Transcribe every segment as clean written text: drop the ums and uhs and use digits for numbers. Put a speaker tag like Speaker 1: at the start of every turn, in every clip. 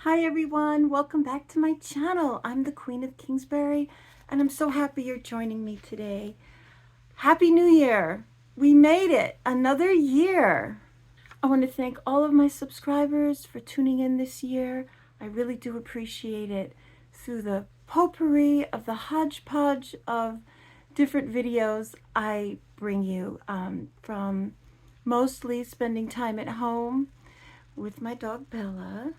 Speaker 1: Hi everyone, welcome back to my channel. I'm the Queen of Kingsbury and I'm so happy you're joining me today. Happy New Year! We made it! Another year! I want to thank all of my subscribers for tuning in this year. I really do appreciate it. Through the potpourri of the hodgepodge of different videos I bring you, from mostly spending time at home with my dog Bella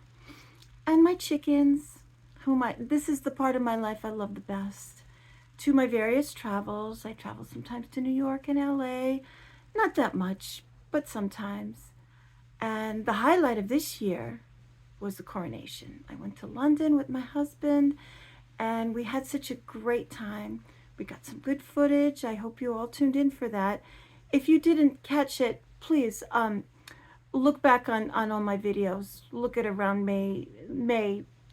Speaker 1: and my chickens, this is the part of my life I love the best, to my various travels. I travel sometimes to New York and LA, not that much, but sometimes. And the highlight of this year was the coronation. I went to London with my husband and we had such a great time. We got some good footage. I hope you all tuned in for that. If you didn't catch it, please look back on all my videos. Look at around May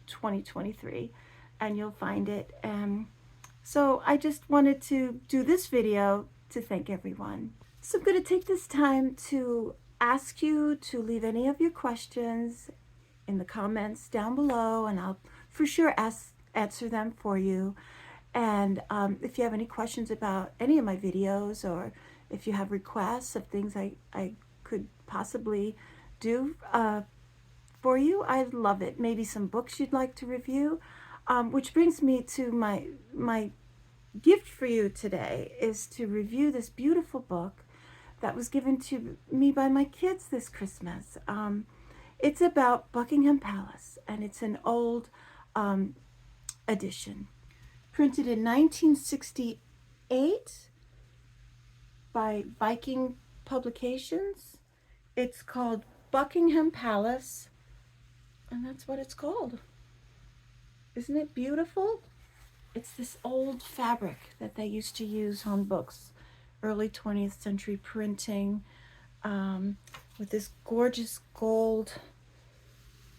Speaker 1: 2023 and you'll find it. So I just wanted to do this video to thank everyone. So I'm going to take this time to ask you to leave any of your questions in the comments down below, and I'll for sure answer them for you. And if you have any questions about any of my videos, or if you have requests of things I could possibly do for you, I'd love it. Maybe some books you'd like to review, which brings me to my gift for you today is to review this beautiful book that was given to me by my kids this Christmas. It's about Buckingham Palace, and it's an old edition, printed in 1968 by Viking Publications. It's called Buckingham Palace, and that's what it's called. Isn't it beautiful? It's this old fabric that they used to use on books, early 20th century printing, with this gorgeous gold.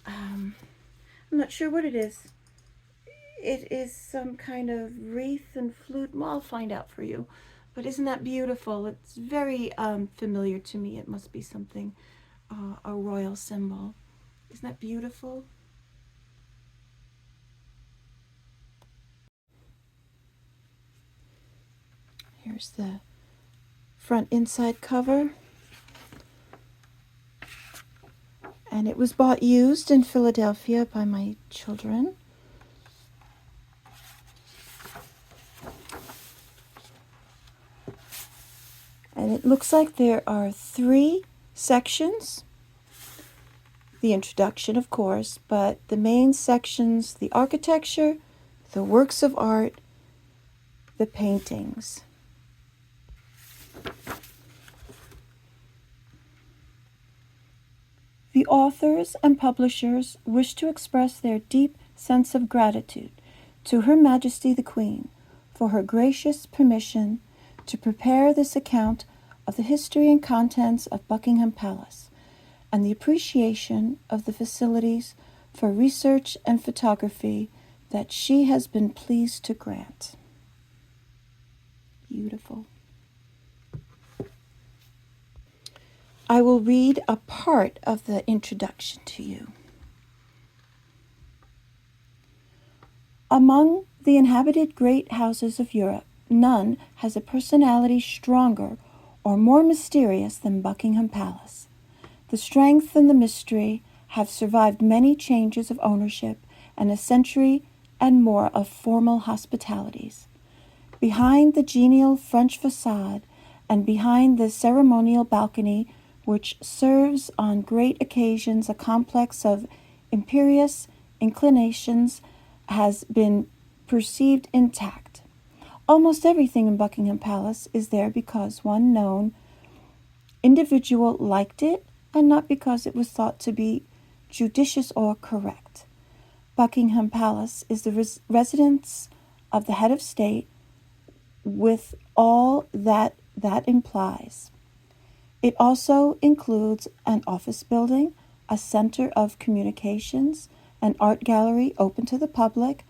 Speaker 1: I'm not sure what it is. It is some kind of wreath and flute. Well, I'll find out for you. But isn't that beautiful? It's very familiar to me. It must be something, a royal symbol. Isn't that beautiful? Here's the front inside cover. And it was bought used in Philadelphia by my children. And it looks like there are 3 sections. The introduction, of course, but the main sections: the architecture, the works of art, the paintings. The authors and publishers wish to express their deep sense of gratitude to Her Majesty the Queen for her gracious permission to prepare this account of the history and contents of Buckingham Palace, and the appreciation of the facilities for research and photography that she has been pleased to grant. Beautiful. I will read a part of the introduction to you. Among the inhabited great houses of Europe, none has a personality stronger or more mysterious than Buckingham Palace. The strength and the mystery have survived many changes of ownership and a century and more of formal hospitalities. Behind the genial French facade and behind the ceremonial balcony, which serves on great occasions a complex of imperious inclinations, has been perceived intact. Almost everything in Buckingham Palace is there because one known individual liked it, and not because it was thought to be judicious or correct. Buckingham Palace is the residence of the head of state, with all that implies. It also includes an office building, a center of communications, an art gallery open to the public,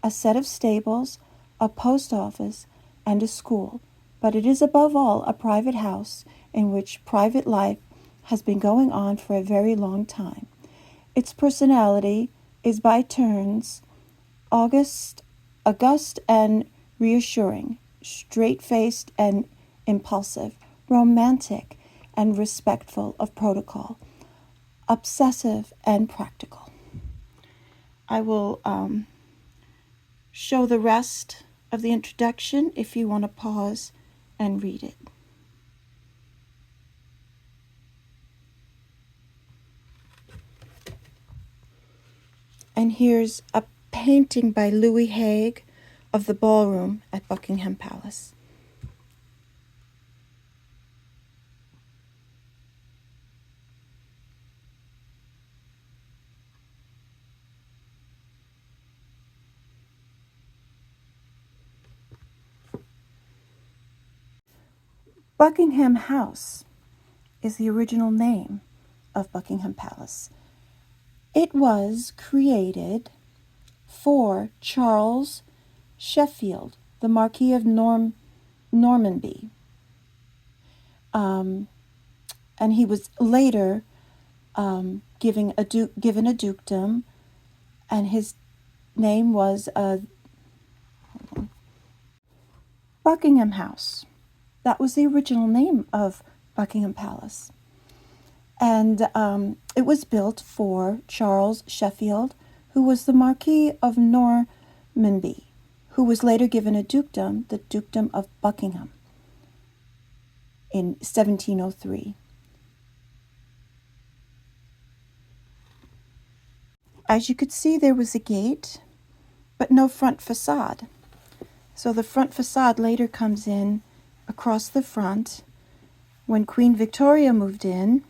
Speaker 1: a set of stables, a post office, and a school. But it is above all a private house in which private life has been going on for a very long time. Its personality is by turns august and reassuring, straight-faced and impulsive, romantic and respectful of protocol, obsessive and practical. I will show the rest of the introduction if you want to pause and read it. And here's a painting by Louis Haig of the ballroom at Buckingham Palace. Buckingham House is the original name of Buckingham Palace. It was created for Charles Sheffield, the Marquis of Normanby. And he was later given a dukedom, and his name was Buckingham House. That was the original name of Buckingham Palace. And it was built for Charles Sheffield, who was the Marquis of Normanby, who was later given a dukedom, the Dukedom of Buckingham, in 1703. As you could see, there was a gate, but no front facade. So the front facade later comes in across the front. When Queen Victoria moved in,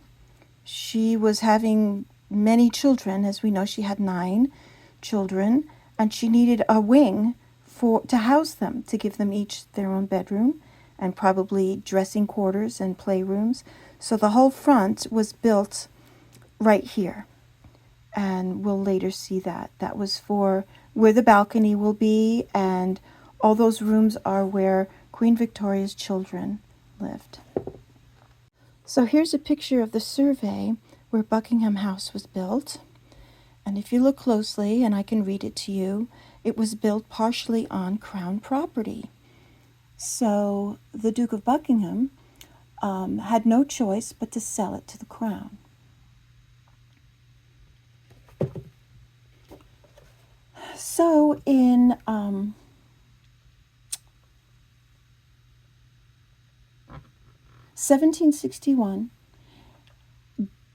Speaker 1: she was having many children. As we know, she had 9 children, and she needed a wing to house them, to give them each their own bedroom and probably dressing quarters and playrooms. So the whole front was built right here, and we'll later see that. That was for where the balcony will be, and all those rooms are where Queen Victoria's children lived. So here's a picture of the survey where Buckingham House was built. And if you look closely, and I can read it to you, it was built partially on Crown property. So the Duke of Buckingham had no choice but to sell it to the Crown. So in 1761,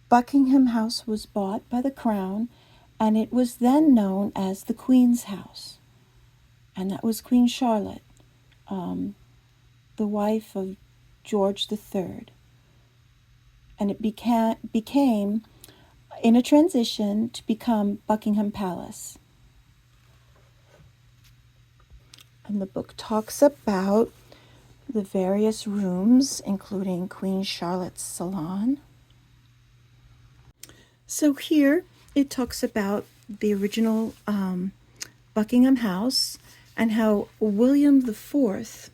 Speaker 1: Buckingham House was bought by the Crown, and it was then known as the Queen's House. And that was Queen Charlotte, the wife of George III. And it became, in a transition, to become Buckingham Palace. And the book talks about the various rooms, including Queen Charlotte's salon. So here it talks about the original Buckingham House and how William IV,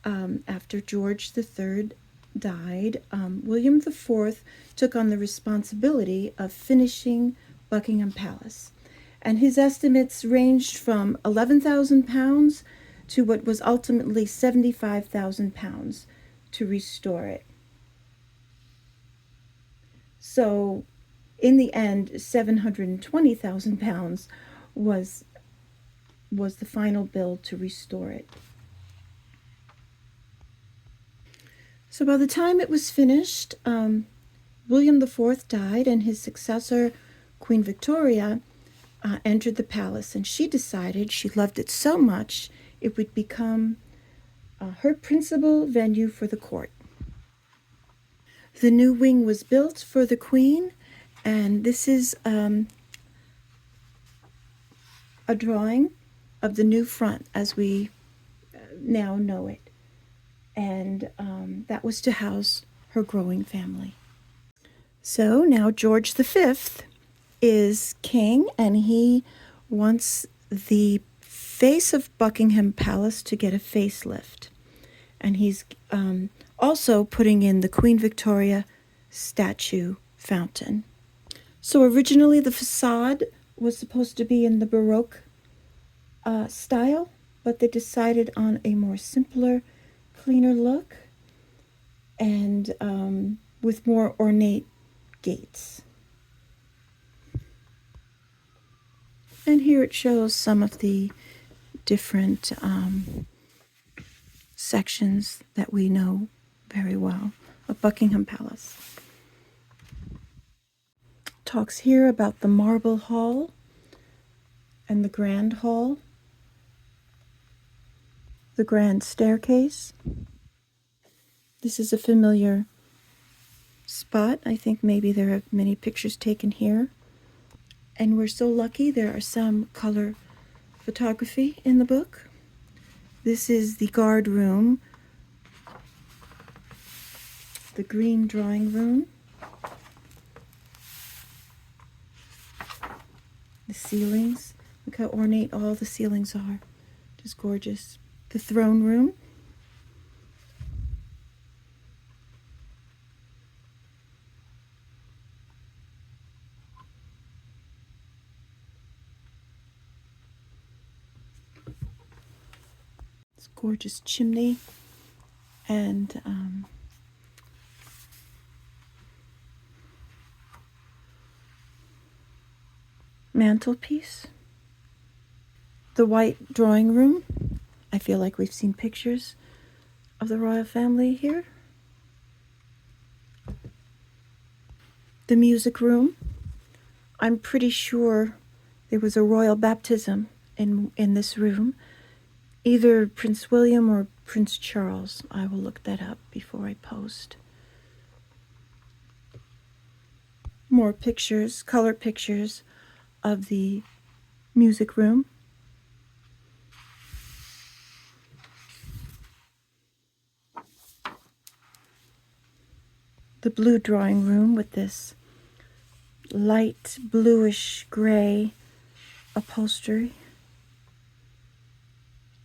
Speaker 1: after George III died, William IV took on the responsibility of finishing Buckingham Palace. And his estimates ranged from £11,000 to what was ultimately £75,000 to restore it. So in the end, £720,000 was the final bill to restore it. So by the time it was finished, William IV died, and his successor, Queen Victoria, entered the palace, and she decided she loved it so much it would become her principal venue for the court. The new wing was built for the Queen, and this is a drawing of the new front as we now know it. And that was to house her growing family. So now George V is king, and he wants the face of Buckingham Palace to get a facelift. And he's also putting in the Queen Victoria statue fountain. So originally the facade was supposed to be in the Baroque style, but they decided on a more simpler, cleaner look and with more ornate gates. And here it shows some of the different sections that we know very well of Buckingham Palace. Talks here about the Marble Hall and the Grand Hall, the Grand Staircase. This is a familiar spot. I think maybe there are many pictures taken here. And we're so lucky there are some color photography in the book. This is the guard room, the green drawing room, the ceilings. Look how ornate all the ceilings are. Just gorgeous. The throne room. This gorgeous chimney and mantelpiece. The white drawing room. I feel like we've seen pictures of the royal family here. The music room. I'm pretty sure there was a royal baptism in this room. Either Prince William or Prince Charles. I will look that up before I post. More pictures, color pictures of the music room. The blue drawing room with this light bluish gray upholstery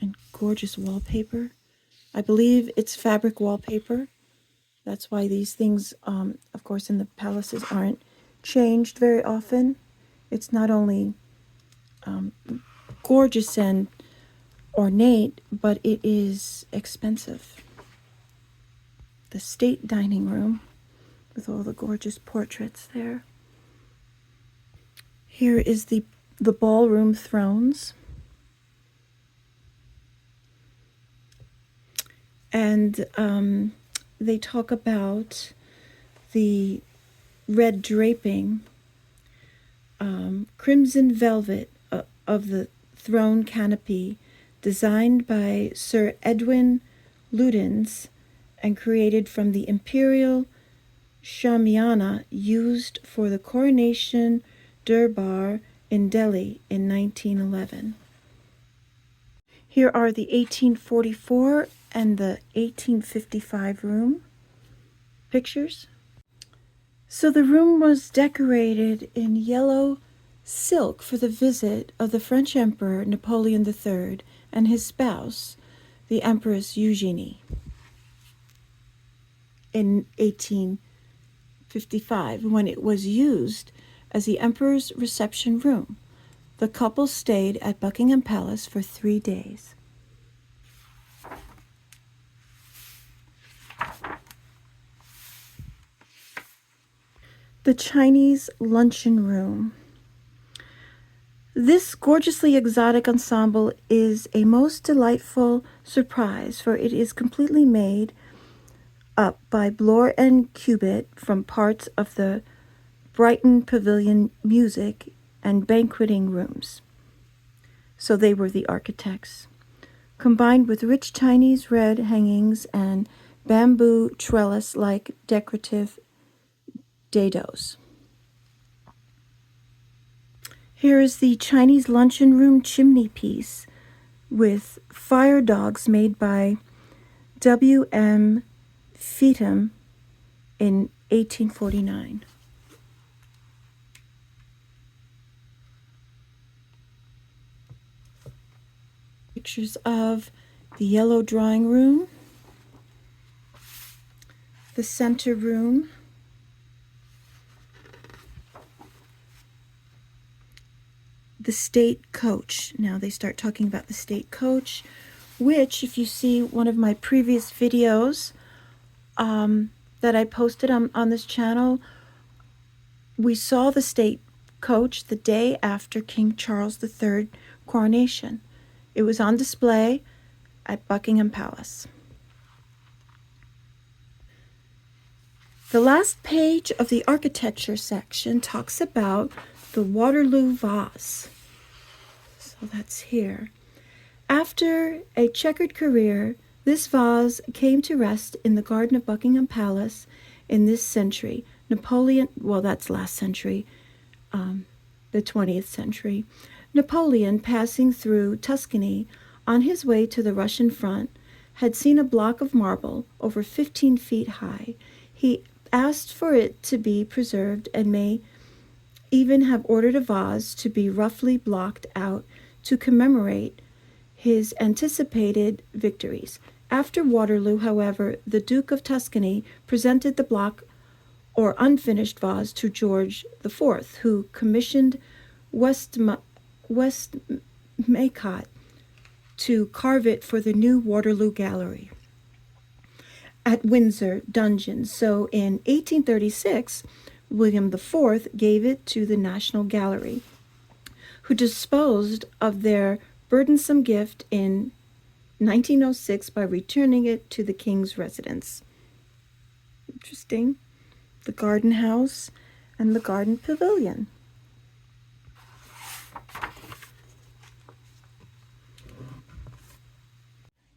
Speaker 1: and gorgeous wallpaper. I believe it's fabric wallpaper. That's why these things, of course, in the palaces aren't changed very often. It's not only gorgeous and ornate, but it is expensive. The state dining room with all the gorgeous portraits there. Here is the ballroom thrones. And they talk about the red draping, crimson velvet of the throne canopy, designed by Sir Edwin Lutyens and created from the imperial shamiana used for the coronation durbar in Delhi in 1911. Here are the 1844 and the 1855 room pictures. So the room was decorated in yellow silk for the visit of the French Emperor Napoleon III and his spouse, the Empress Eugenie, in 1855, when it was used as the Emperor's reception room. The couple stayed at Buckingham Palace for 3 days. The Chinese luncheon room. This gorgeously exotic ensemble is a most delightful surprise, for it is completely made up by Bloor and Cubitt from parts of the Brighton Pavilion music and banqueting rooms. So they were the architects, combined with rich Chinese red hangings and bamboo trellis-like decorative dados. Here is the Chinese luncheon room chimney piece with fire dogs made by W.M. Feetham in 1849. Pictures of the yellow drawing room, the center room, . the state coach. Now they start talking about the state coach, which, if you see one of my previous videos that I posted on this channel, we saw the state coach the day after King Charles III coronation. It was on display at Buckingham Palace. The last page of the architecture section talks about the Waterloo vase. So that's here. After a checkered career, this vase came to rest in the garden of Buckingham Palace in this century. Napoleon, well, that's last century, the 20th century. Napoleon, passing through Tuscany on his way to the Russian front, had seen a block of marble over 15 feet high. He asked for it to be preserved and may even have ordered a vase to be roughly blocked out to commemorate his anticipated victories. After Waterloo, however, the Duke of Tuscany presented the block or unfinished vase to George IV, who commissioned Westmacott to carve it for the new Waterloo Gallery at Windsor Dungeons. So in 1836, William IV gave it to the National Gallery, who disposed of their burdensome gift in 1906 by returning it to the king's residence. Interesting. The garden house and the garden pavilion.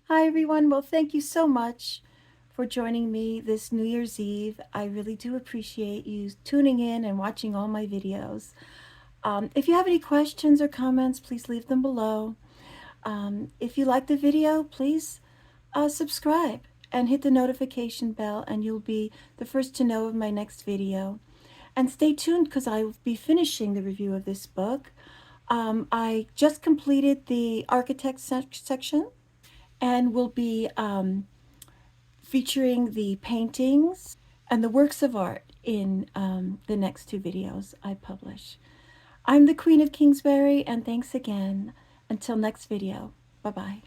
Speaker 1: Hi everyone. Well, thank you so much for joining me this New Year's Eve. I really do appreciate you tuning in and watching all my videos. If you have any questions or comments, please leave them below. If you like the video, please subscribe and hit the notification bell, and you'll be the first to know of my next video. And stay tuned, because I will be finishing the review of this book. I just completed the architect section, and will be featuring the paintings and the works of art in the next two videos I publish. I'm the Queen of Kingsbury, and thanks again. Until next video, bye-bye.